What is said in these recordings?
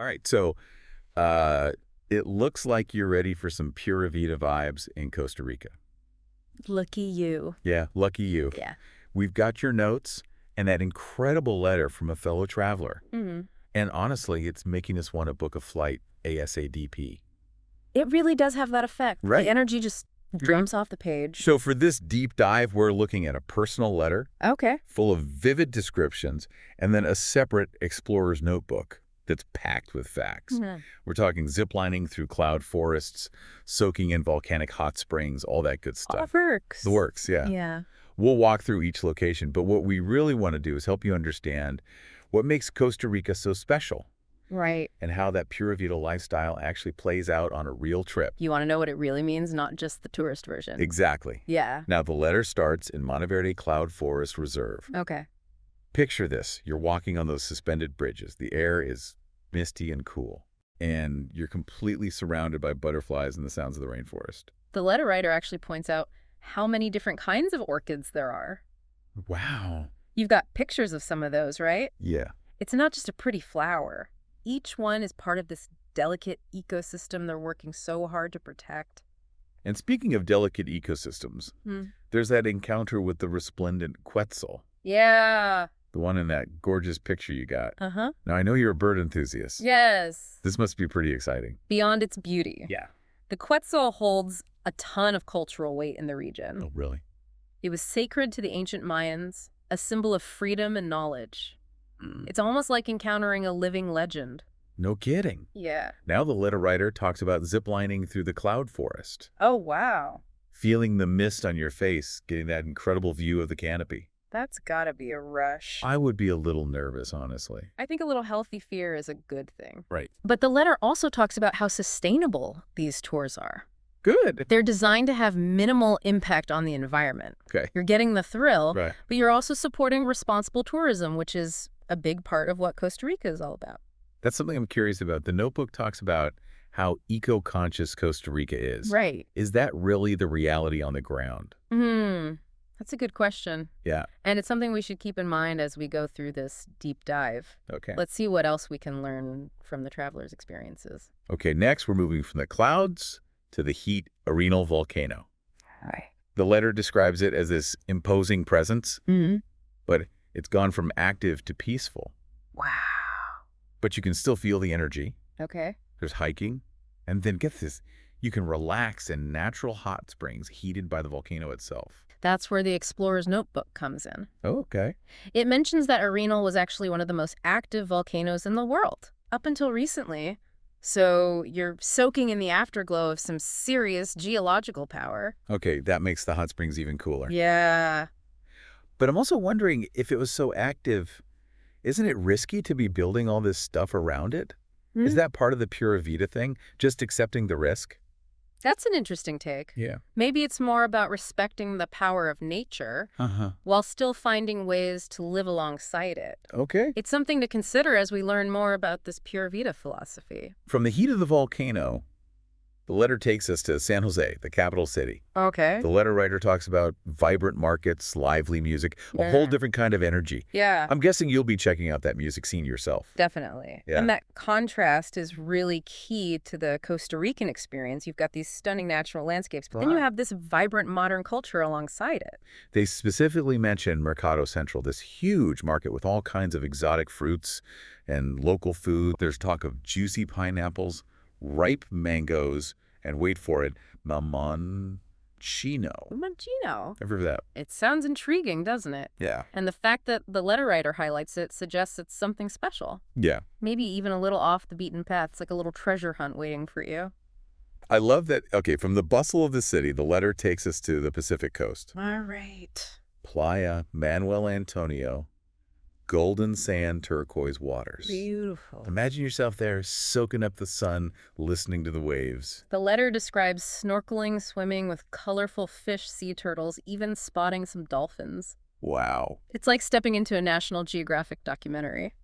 All right, so uh, it looks like you're ready for some Pura Vida vibes in Costa Rica. Lucky you. Yeah, lucky you. Yeah. We've got your notes and that incredible letter from a fellow traveler. Mm-hmm. And honestly, it's making us want to book a flight ASAP. It really does have that effect. Right. The energy just drums off the page. So for this deep dive, we're looking at a personal letter Okay. full of vivid descriptions and then a separate explorer's notebook that's packed with facts. Mhm. We're talking ziplining through cloud forests, soaking in volcanic hot springs, all that good All stuff. the works. The works, yeah. Yeah. We'll walk through each location, but what we really want to do is help you understand what makes Costa Rica so special Right. and how that Pura Vida lifestyle actually plays out on a real trip. You want to know what it really means, not just the tourist version. Exactly. Yeah. Now, the letter starts in Monteverde Cloud Forest Reserve. Okay. Picture this. You're walking on those suspended bridges. The air is misty and cool, and you're completely surrounded by butterflies and the sounds of the rainforest. The letter writer actually points out how many different kinds of orchids there are. Wow. You've got pictures of some of those, right? Yeah. It's not just a pretty flower. Each one is part of this delicate ecosystem they're working so hard to protect. And speaking of delicate ecosystems, there's that encounter with the resplendent quetzal, Yeah. the one in that gorgeous picture you got. Uh-huh. Now, I know you're a bird enthusiast. Yes. This must be pretty exciting. Beyond its beauty. Yeah. The quetzal holds a ton of cultural weight in the region. Oh, really? It was sacred to the ancient Mayans, a symbol of freedom and knowledge. It's almost like encountering a living legend. No kidding. Yeah. Now the letter writer talks about ziplining through the cloud forest, Oh, wow. feeling the mist on your face, getting that incredible view of the canopy. That's gotta be a rush. I would be a little nervous, honestly. I think a little healthy fear is a good thing. Right. But the letter also talks about how sustainable these tours are. Good. They're designed to have minimal impact on the environment. Okay. You're getting the thrill, Right. but you're also supporting responsible tourism, which is a big part of what Costa Rica is all about. That's something I'm curious about. The notebook talks about how eco-conscious Costa Rica is. Right. Is that really the reality on the ground? That's a good question. Yeah. And it's something we should keep in mind as we go through this deep dive. Okay. Let's see what else we can learn from the travelers' experiences. Okay, next we're moving from the clouds to the heat Arenal Volcano. Right. The letter describes it as this imposing presence, but it's gone from active to peaceful. Wow. But you can still feel the energy. Okay. There's hiking. And then get this, you can relax in natural hot springs heated by the volcano itself. That's where the explorer's notebook comes in. Oh, okay. It mentions that Arenal was actually one of the most active volcanoes in the world, up until recently. So you're soaking in the afterglow of some serious geological power. Okay, that makes the hot springs even cooler. Yeah. But I'm also wondering, if it was so active, isn't it risky to be building all this stuff around it? Is that part of the Pura Vida thing, just accepting the risk? That's an interesting take. Yeah. Maybe it's more about respecting the power of nature Uh-huh. while still finding ways to live alongside it. Okay. It's something to consider as we learn more about this Pura Vida philosophy. From the heat of the volcano, the letter takes us to San Jose, the capital city. Okay. The letter writer talks about vibrant markets, lively music, a whole different kind of energy. Yeah, I'm guessing you'll be checking out that music scene yourself. definitely. Yeah. And that contrast is really key to the Costa Rican experience. You've got these stunning natural landscapes, but then you have this vibrant modern culture alongside it. They specifically mention Mercado Central, this huge market with all kinds of exotic fruits and local food. There's talk of juicy pineapples, ripe mangoes, and wait for it, mamoncino. Mancino. Ever heard of that? It sounds intriguing, doesn't it? Yeah. And the fact that the letter writer highlights it suggests it's something special. Yeah. Maybe even a little off the beaten path. It's like a little treasure hunt waiting for you. I love that. Okay, from the bustle of the city, the letter takes us to the Pacific coast. All right. Playa Manuel Antonio, golden sand turquoise waters. Beautiful. Imagine yourself there, soaking up the sun, listening to the waves. The letter describes snorkeling, swimming with colorful fish, sea turtles, even spotting some dolphins. Wow. It's like stepping into a National Geographic documentary.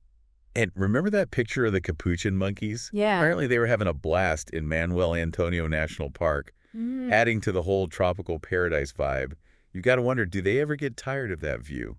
And remember that picture of the capuchin monkeys? Yeah. Apparently they were having a blast in Manuel Antonio National Park, adding to the whole tropical paradise vibe. You got to wonder, do they ever get tired of that view?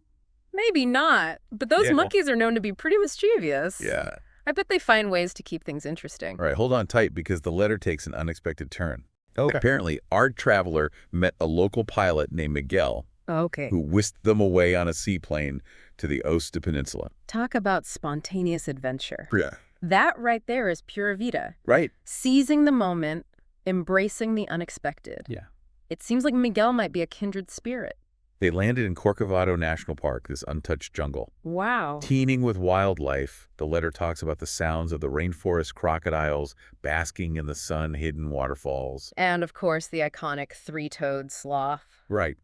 Maybe not, but those monkeys are known to be pretty mischievous. Yeah. I bet they find ways to keep things interesting. All right, hold on tight because the letter takes an unexpected turn. Okay. Apparently, our traveler met a local pilot named Miguel Okay. who whisked them away on a seaplane to the Osta Peninsula. Talk about spontaneous adventure. Yeah. That right there is Pura Vida. Right. Seizing the moment, embracing the unexpected. Yeah. It seems like Miguel might be a kindred spirit. They landed in Corcovado National Park, this untouched jungle. Wow. Teeming with wildlife, the letter talks about the sounds of the rainforest crocodiles basking in the sun-hidden waterfalls. And, of course, the iconic three-toed sloth. Right.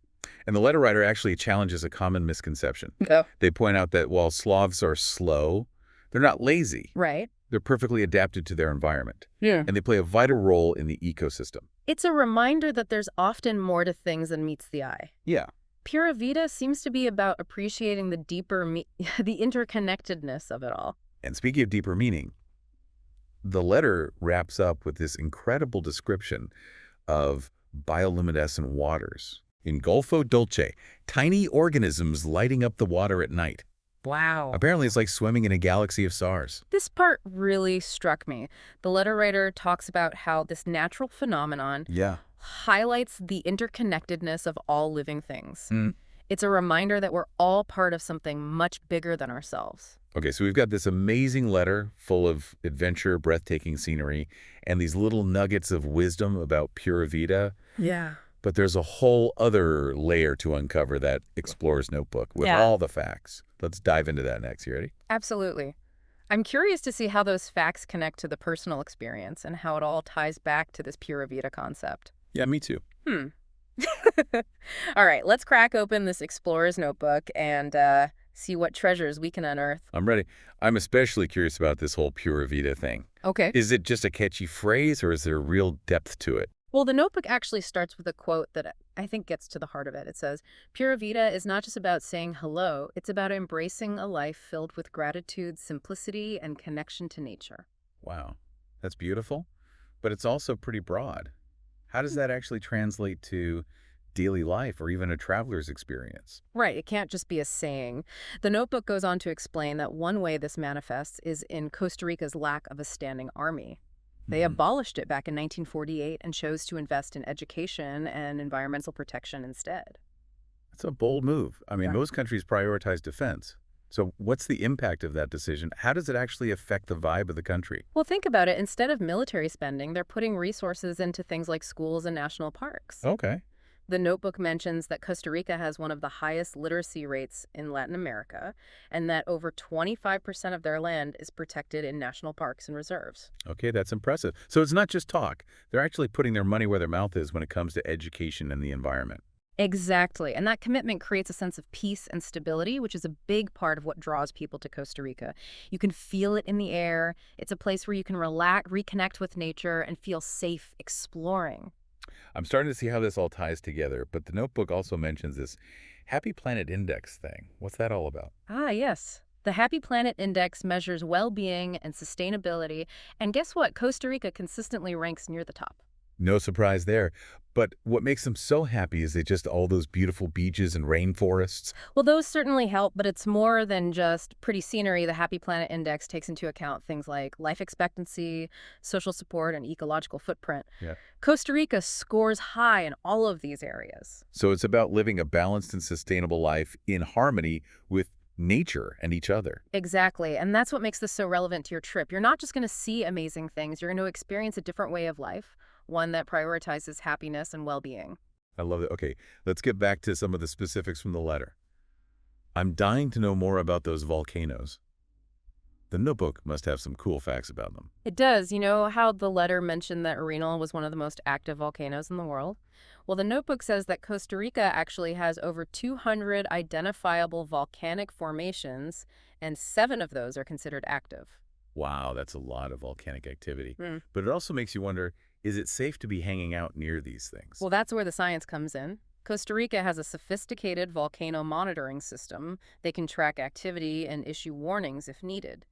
And the letter writer actually challenges a common misconception. Oh. They point out that while sloths are slow, they're not lazy. Right. They're perfectly adapted to their environment. Yeah. And they play a vital role in the ecosystem. It's a reminder that there's often more to things than meets the eye. Yeah. Pura Vida seems to be about appreciating the deeper, the interconnectedness of it all. And speaking of deeper meaning, the letter wraps up with this incredible description of bioluminescent waters. In Golfo Dolce, tiny organisms lighting up the water at night. Wow. Apparently, it's like swimming in a galaxy of stars. This part really struck me. The letter writer talks about how this natural phenomenon Yeah. highlights the interconnectedness of all living things. Mm. It's a reminder that we're all part of something much bigger than ourselves. Okay, so we've got this amazing letter full of adventure, breathtaking scenery, and these little nuggets of wisdom about Pura Vida. Yeah. But there's a whole other layer to uncover that Explorer's Notebook with Yeah. all the facts. Let's dive into that next. You ready? Absolutely. I'm curious to see how those facts connect to the personal experience and how it all ties back to this Pura Vida concept. Yeah, me too. All right, let's crack open this Explorer's Notebook and see what treasures we can unearth. I'm ready. I'm especially curious about this whole Pura Vida thing. Okay. Is it just a catchy phrase or is there real depth to it? Well, the notebook actually starts with a quote that I think gets to the heart of it. It says, Pura Vida is not just about saying hello, it's about embracing a life filled with gratitude, simplicity, and connection to nature. Wow, that's beautiful, but it's also pretty broad. How does that actually translate to daily life or even a traveler's experience? Right, it can't just be a saying. The notebook goes on to explain that one way this manifests is in Costa Rica's lack of a standing army. They abolished it back in 1948 and chose to invest in education and environmental protection instead. That's a bold move. I mean, Yeah. most countries prioritize defense. So what's the impact of that decision? How does it actually affect the vibe of the country? Well, think about it. Instead of military spending, they're putting resources into things like schools and national parks. Okay. The notebook mentions that Costa Rica has one of the highest literacy rates in Latin America, and that over 25% of their land is protected in national parks and reserves. Okay, that's impressive. So it's not just talk. They're actually putting their money where their mouth is when it comes to education and the environment. Exactly. And that commitment creates a sense of peace and stability, which is a big part of what draws people to Costa Rica. You can feel it in the air. It's a place where you can relax, reconnect with nature, and feel safe exploring. I'm starting to see how this all ties together, but the notebook also mentions this Happy Planet Index thing. What's that all about? Ah, yes. The Happy Planet Index measures well-being and sustainability, and guess what? Costa Rica consistently ranks near the top. No surprise there. But what makes them so happy is just all those beautiful beaches and rainforests. Well, those certainly help, but it's more than just pretty scenery. The Happy Planet Index takes into account things like life expectancy, social support, and ecological footprint. Yeah. Costa Rica scores high in all of these areas. So it's about living a balanced and sustainable life in harmony with nature and each other. Exactly, and that's what makes this so relevant to your trip. You're not just going to see amazing things. You're going to experience a different way of life, one that prioritizes happiness and well-being. I love it. Okay, let's get back to some of the specifics from the letter. I'm dying to know more about those volcanoes. The notebook must have some cool facts about them. It does. You know how the letter mentioned that Arenal was one of the most active volcanoes in the world? Well, the notebook says that Costa Rica actually has over 200 identifiable volcanic formations, and 7 of those are considered active. Wow, that's a lot of volcanic activity. Hmm. But it also makes you wonder, is it safe to be hanging out near these things? Well, that's where the science comes in. Costa Rica has a sophisticated volcano monitoring system. They can track activity and issue warnings if needed.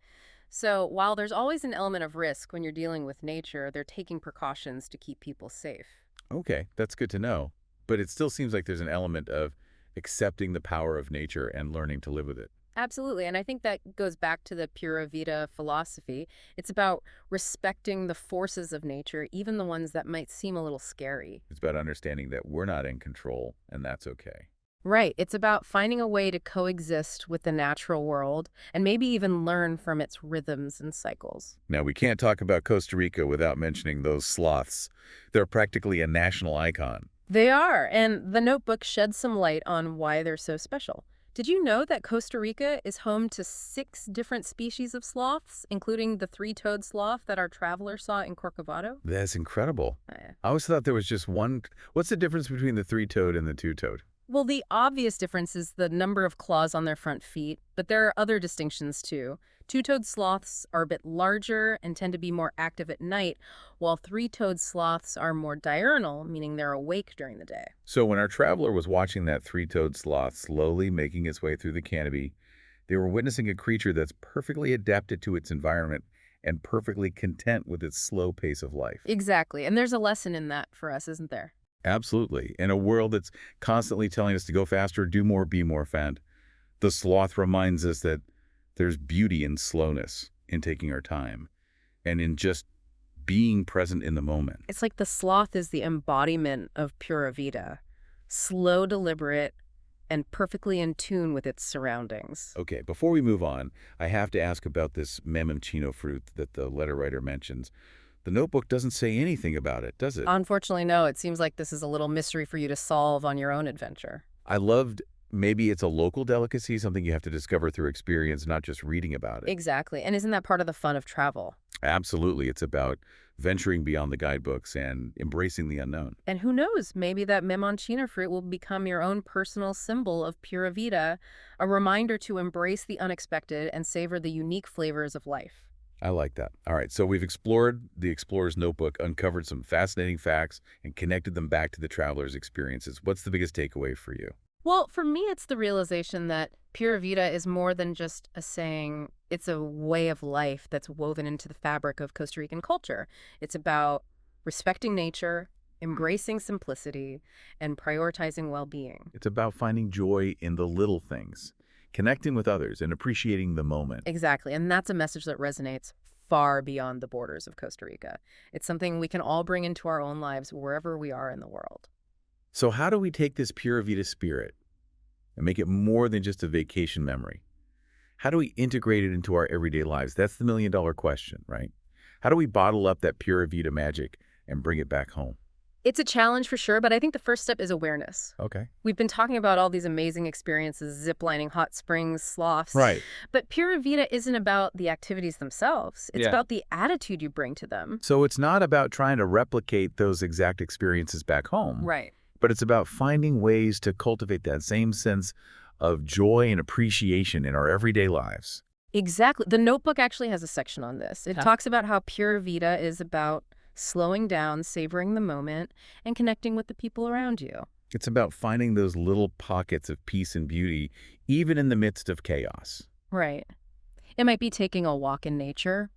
So while there's always an element of risk when you're dealing with nature, they're taking precautions to keep people safe. Okay, that's good to know. But it still seems like there's an element of accepting the power of nature and learning to live with it. Absolutely. And I think that goes back to the Pura Vida philosophy. It's about respecting the forces of nature, even the ones that might seem a little scary. It's about understanding that we're not in control, and that's okay. Right. It's about finding a way to coexist with the natural world and maybe even learn from its rhythms and cycles. Now, we can't talk about Costa Rica without mentioning those sloths. They're practically a national icon. They are, and the notebook sheds some light on why they're so special. Did you know that Costa Rica is home to 6 different species of sloths, including the three-toed sloth that our traveler saw in Corcovado? That's incredible. Yeah. I always thought there was just one. What's the difference between the three-toed and the two-toed? Well, the obvious difference is the number of claws on their front feet, but there are other distinctions too. Two-toed sloths are a bit larger and tend to be more active at night, while three-toed sloths are more diurnal, meaning they're awake during the day. So when our traveler was watching that three-toed sloth slowly making its way through the canopy, they were witnessing a creature that's perfectly adapted to its environment and perfectly content with its slow pace of life. Exactly, and there's a lesson in that for us, isn't there? Absolutely. In a world that's constantly telling us to go faster, do more, be more fast, the sloth reminds us that there's beauty in slowness, in taking our time, and in just being present in the moment. It's like the sloth is the embodiment of Pura Vida, slow, deliberate, and perfectly in tune with its surroundings. Okay, before we move on, I have to ask about this memoncino fruit that the letter writer mentions. The notebook doesn't say anything about it, does it? Unfortunately, no. It seems like this is a little mystery for you to solve on your own adventure. I loved maybe it's a local delicacy, something you have to discover through experience, not just reading about it. Exactly. And isn't that part of the fun of travel? Absolutely. It's about venturing beyond the guidebooks and embracing the unknown. And who knows, maybe that memoncino fruit will become your own personal symbol of Pura Vida, a reminder to embrace the unexpected and savor the unique flavors of life. I like that. All right, so we've explored the explorer's notebook, uncovered some fascinating facts, and connected them back to the traveler's experiences. What's the biggest takeaway for you? Well, for me, it's the realization that Pura Vida is more than just a saying. It's a way of life that's woven into the fabric of Costa Rican culture. It's about respecting nature, embracing simplicity, and prioritizing well-being. It's about finding joy in the little things, connecting with others, and appreciating the moment. Exactly, and that's a message that resonates far beyond the borders of Costa Rica. It's something we can all bring into our own lives wherever we are in the world. So how do we take this Pura Vida spirit and make it more than just a vacation memory? How do we integrate it into our everyday lives? That's the million-dollar question, right? How do we bottle up that Pura Vida magic and bring it back home? It's a challenge for sure, but I think the first step is awareness. Okay. We've been talking about all these amazing experiences, ziplining, hot springs, sloths. Right. But Pura Vida isn't about the activities themselves. It's Yeah. about the attitude you bring to them. So it's not about trying to replicate those exact experiences back home. Right. But it's about finding ways to cultivate that same sense of joy and appreciation in our everyday lives. Exactly. The notebook actually has a section on this. It Huh. talks about how Pura Vida is about slowing down, savoring the moment, and connecting with the people around you. It's about finding those little pockets of peace and beauty, even in the midst of chaos. Right. It might be taking a walk in nature,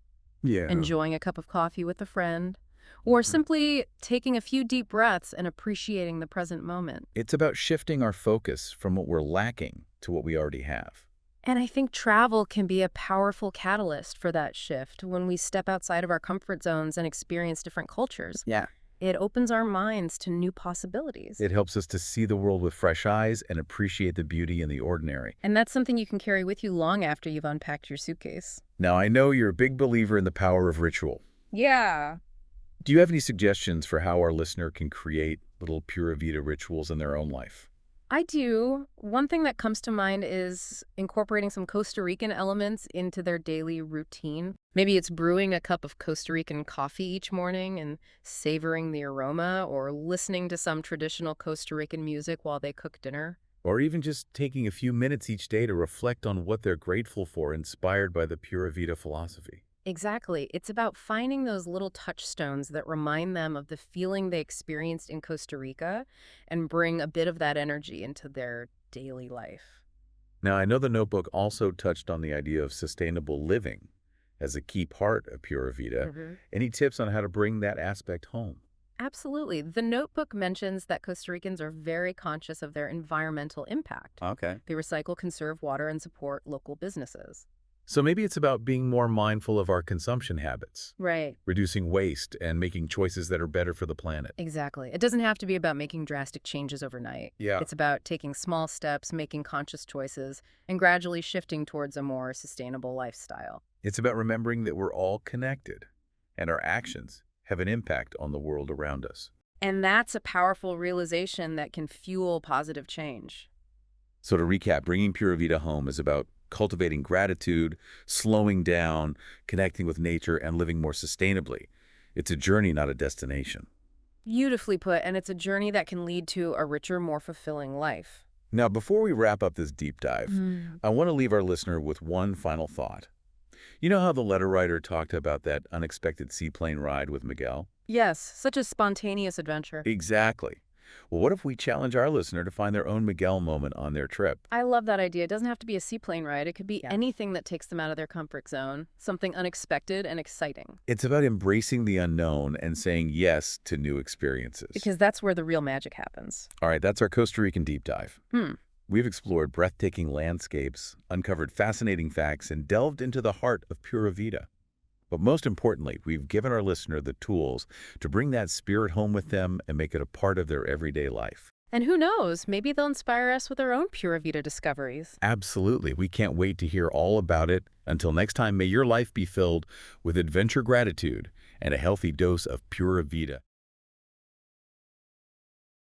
Yeah. enjoying a cup of coffee with a friend, or simply taking a few deep breaths and appreciating the present moment. It's about shifting our focus from what we're lacking to what we already have. And I think travel can be a powerful catalyst for that shift when we step outside of our comfort zones and experience different cultures. Yeah. It opens our minds to new possibilities. It helps us to see the world with fresh eyes and appreciate the beauty in the ordinary. And that's something you can carry with you long after you've unpacked your suitcase. Now, I know you're a big believer in the power of ritual. Yeah. Do you have any suggestions for how our listener can create little Pura Vida rituals in their own life? I do. One thing that comes to mind is incorporating some Costa Rican elements into their daily routine. Maybe it's brewing a cup of Costa Rican coffee each morning and savoring the aroma, or listening to some traditional Costa Rican music while they cook dinner. Or even just taking a few minutes each day to reflect on what they're grateful for, inspired by the Pura Vida philosophy. Exactly. It's about finding those little touchstones that remind them of the feeling they experienced in Costa Rica and bring a bit of that energy into their daily life. Now, I know the notebook also touched on the idea of sustainable living as a key part of Pura Vida. Mhm. Any tips on how to bring that aspect home? Absolutely. The notebook mentions that Costa Ricans are very conscious of their environmental impact. Okay. They recycle, conserve water, and support local businesses. So maybe it's about being more mindful of our consumption habits, Right. reducing waste, and making choices that are better for the planet. Exactly. It doesn't have to be about making drastic changes overnight. Yeah. It's about taking small steps, making conscious choices, and gradually shifting towards a more sustainable lifestyle. It's about remembering that we're all connected, and our actions have an impact on the world around us. And that's a powerful realization that can fuel positive change. So to recap, bringing Pura Vida home is about cultivating gratitude, slowing down, connecting with nature, and living more sustainably. It's a journey, not a destination. Beautifully put, and it's a journey that can lead to a richer, more fulfilling life. Now, before we wrap up this deep dive, I want to leave our listener with one final thought. You know how the letter writer talked about that unexpected seaplane ride with Miguel? Yes, such a spontaneous adventure. Exactly. Well, what if we challenge our listener to find their own Miguel moment on their trip? I love that idea. It doesn't have to be a seaplane ride. It could be Yeah. anything that takes them out of their comfort zone, something unexpected and exciting. It's about embracing the unknown and saying yes to new experiences. Because that's where the real magic happens. All right, that's our Costa Rican deep dive. Hmm. We've explored breathtaking landscapes, uncovered fascinating facts, and delved into the heart of Pura Vida. But most importantly, we've given our listener the tools to bring that spirit home with them and make it a part of their everyday life. And who knows, maybe they'll inspire us with their own Pura Vida discoveries. Absolutely. We can't wait to hear all about it. Until next time, may your life be filled with adventure, gratitude, and a healthy dose of Pura Vida.